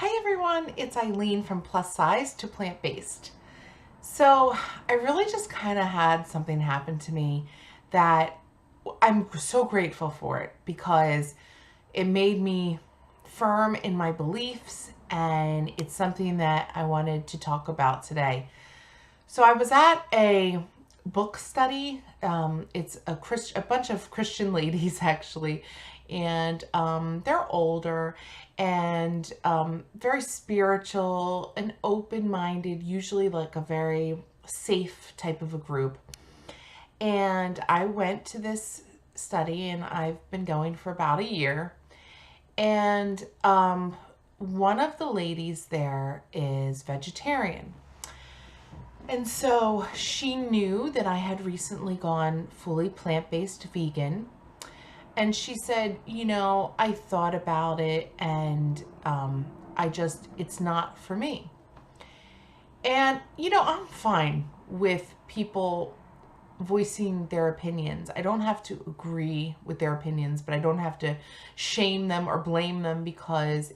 Hi everyone, it's Eileen from Plus Size to Plant Based. So I really just kind of had something happen to me that I'm so grateful for it because it made me firm in my beliefs and it's something that I wanted to talk about today. So I was at a book study. It's a bunch of Christian ladies actually, and they're older and very spiritual and open-minded. Usually, like a very safe type of a group. And I went to this study, and I've been going for about a year. And one of the ladies there is vegetarian. And so she knew that I had recently gone fully plant-based vegan. And she said, I thought about it and it's not for me. And, I'm fine with people voicing their opinions. I don't have to agree with their opinions, but I don't have to shame them or blame them because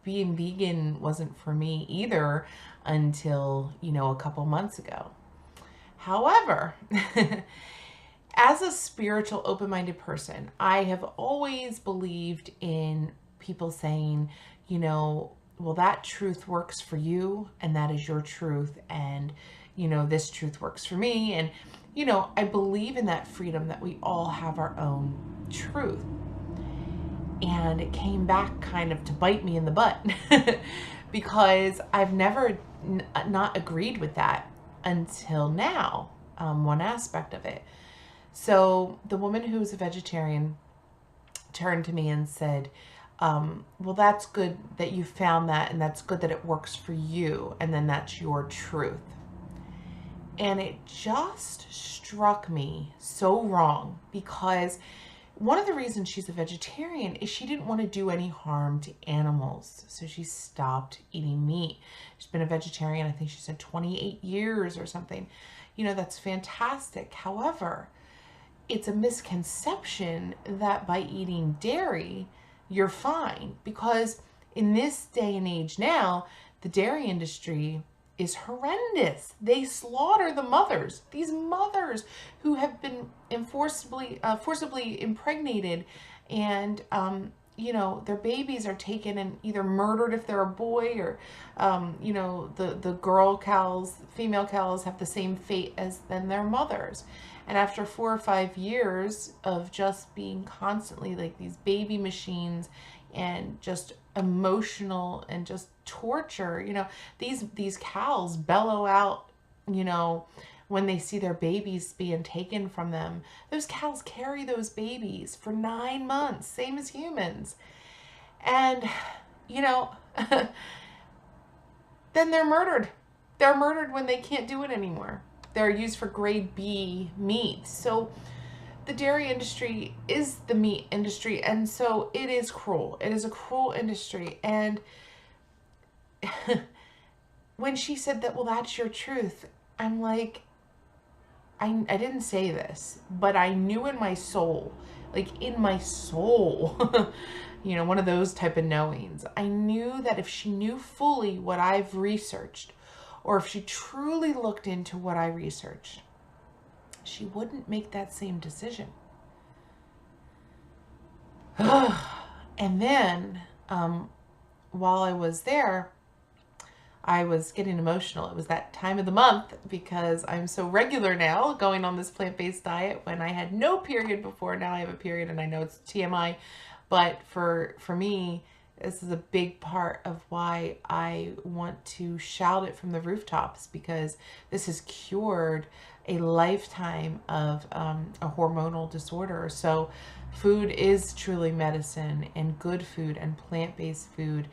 being vegan wasn't for me either until, a couple months ago. However, as a spiritual, open-minded person, I have always believed in people saying, well, that truth works for you and that is your truth. And, this truth works for me. And, I believe in that freedom that we all have our own truth. And it came back kind of to bite me in the butt because I've never not agreed with that until now, one aspect of it. So the woman who was a vegetarian turned to me and said, well, that's good that you found that, and that's good that it works for you, and then that's your truth. And it just struck me so wrong because one of the reasons she's a vegetarian is she didn't want to do any harm to animals. So she stopped eating meat. She's been a vegetarian, I think she said 28 years or something. That's fantastic. However, it's a misconception that by eating dairy, you're fine. Because in this day and age now, the dairy industry is horrendous. They slaughter the mothers. These mothers who have been forcibly impregnated, and their babies are taken and either murdered if they're a boy, or the girl cows, female cows have the same fate as then their mothers. And after 4 or 5 years of just being constantly like these baby machines and just emotional and just torture, these cows bellow out, when they see their babies being taken from them. Those cows carry those babies for 9 months, same as humans. And, then they're murdered. They're murdered when they can't do it anymore. They're used for grade B meat. So the dairy industry is the meat industry, and so it is cruel. It is a cruel industry. And when she said that, well, that's your truth, I'm like, I didn't say this, but I knew in my soul, like in my soul, one of those type of knowings. I knew that if she knew fully what I've researched, or if she truly looked into what I researched, she wouldn't make that same decision. And then, while I was there, I was getting emotional. It was that time of the month because I'm so regular now going on this plant-based diet. When I had no period before, now I have a period, and I know it's TMI, but for me, this is a big part of why I want to shout it from the rooftops, because this has cured a lifetime of a hormonal disorder. So food is truly medicine, and good food and plant-based food,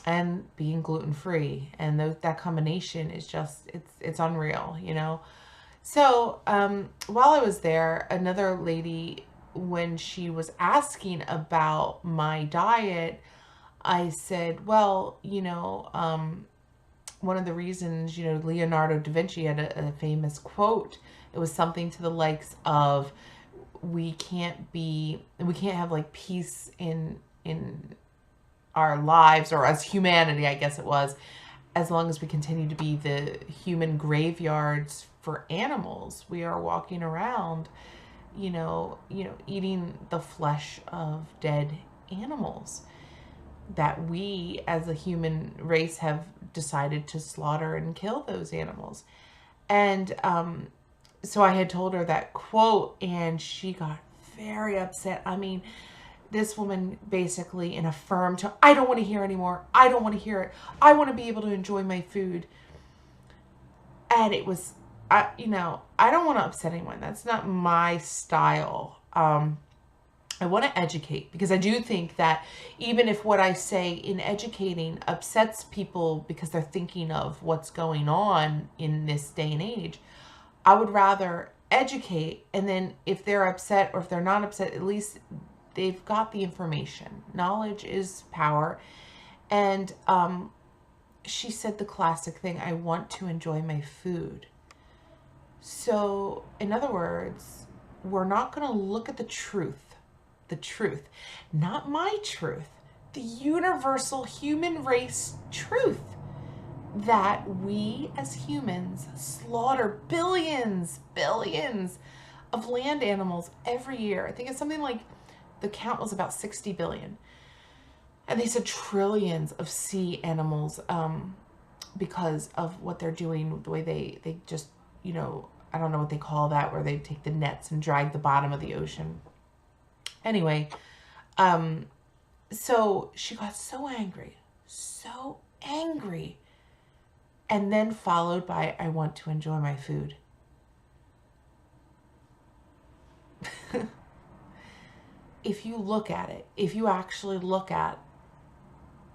and being gluten-free, and that combination is just, it's unreal, So while I was there, another lady, when she was asking about my diet, I said, well, one of the reasons, Leonardo da Vinci had a famous quote. It was something to the likes of, we can't have like peace in our lives, or as humanity, I guess it was, as long as we continue to be the human graveyards for animals. We are walking around, eating the flesh of dead animals that we as a human race have decided to slaughter and kill those animals. And so I had told her that quote, and she got very upset. I mean, this woman basically in a firm tone, I don't want to hear anymore. I don't want to hear it. I want to be able to enjoy my food. And it was, I don't want to upset anyone. That's not my style. I want to educate, because I do think that even if what I say in educating upsets people because they're thinking of what's going on in this day and age, I would rather educate, and then if they're upset or if they're not upset, at least they've got the information. Knowledge is power. And she said the classic thing, I want to enjoy my food. So in other words, we're not going to look at the truth, not my truth, the universal human race truth, that we as humans slaughter billions of land animals every year. I think it's something like, the count was about 60 billion. And they said trillions of sea animals, because of what they're doing, the way they just, I don't know what they call that, where they take the nets and drag the bottom of the ocean. Anyway, so she got so angry, and then followed by, I want to enjoy my food. If you look at it, if you actually look at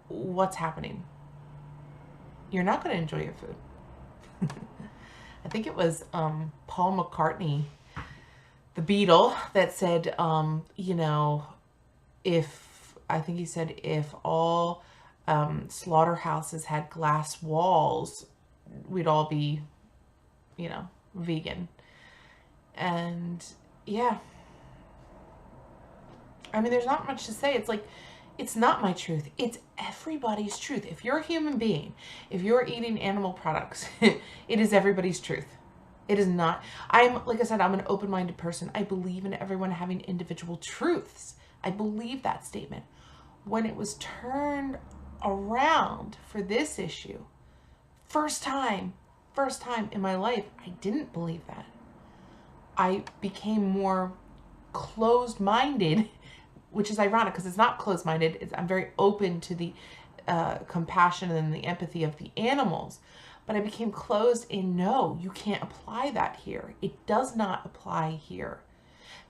what's happening, you're not going to enjoy your food. I think it was Paul McCartney, the Beatle, that said, if all slaughterhouses had glass walls, we'd all be, vegan. And yeah, I mean, there's not much to say. It's like, it's not my truth. It's everybody's truth. If you're a human being, if you're eating animal products, it is everybody's truth. It is not. Like I said, I'm an open-minded person. I believe in everyone having individual truths. I believe that statement. When it was turned around for this issue, first time in my life, I didn't believe that. I became more closed-minded, which is ironic because it's not closed-minded. I'm very open to the compassion and the empathy of the animals. But I became closed in, no, you can't apply that here. It does not apply here.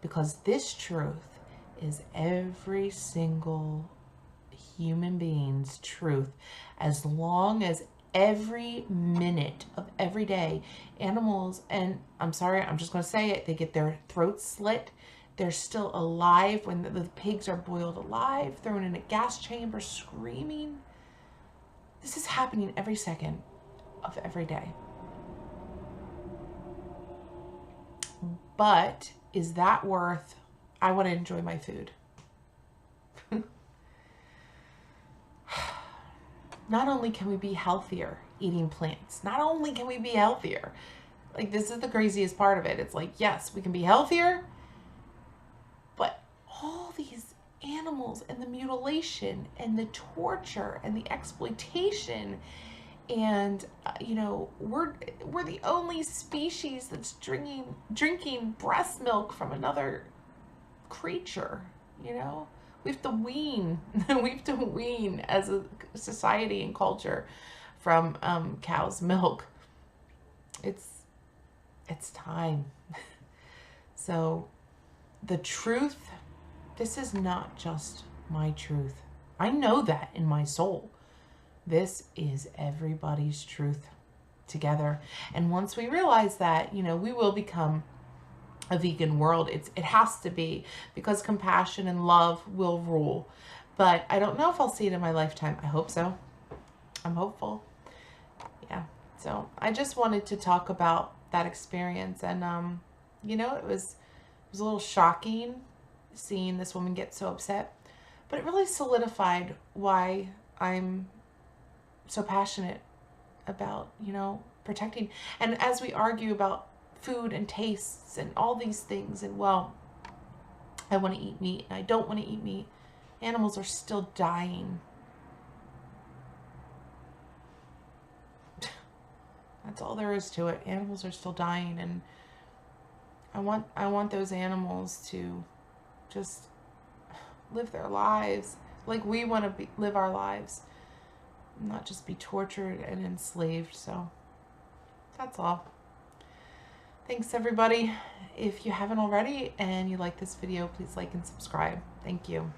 Because this truth is every single human being's truth. As long as every minute of every day, animals, and I'm sorry, I'm just going to say it, they get their throats slit. They're still alive when the pigs are boiled alive, thrown in a gas chamber, screaming. This is happening every second of every day. But is that worth, I want to enjoy my food? Not only can we be healthier eating plants, not only can we be healthier, like this is the craziest part of it. It's like, yes, we can be healthier, but all these animals and the mutilation and the torture and the exploitation, and we're the only species that's drinking breast milk from another creature. We have to wean as a society and culture from cow's milk. It's time. So the truth, this is not just my truth. I know that in my soul. This is everybody's truth together. And once we realize that, we will become a vegan world. It has to be, because compassion and love will rule. But I don't know if I'll see it in my lifetime. I hope so. I'm hopeful. Yeah. So I just wanted to talk about that experience. And, it was a little shocking seeing this woman get so upset. But it really solidified why I'm so passionate about, protecting. And as we argue about food and tastes and all these things, and well, I want to eat meat and I don't want to eat meat, animals are still dying. That's all there is to it. Animals are still dying, and I want those animals to just live their lives like we want to live our lives, not just be tortured and enslaved. So that's all. Thanks, everybody. If you haven't already and you like this video, please like and subscribe. Thank you.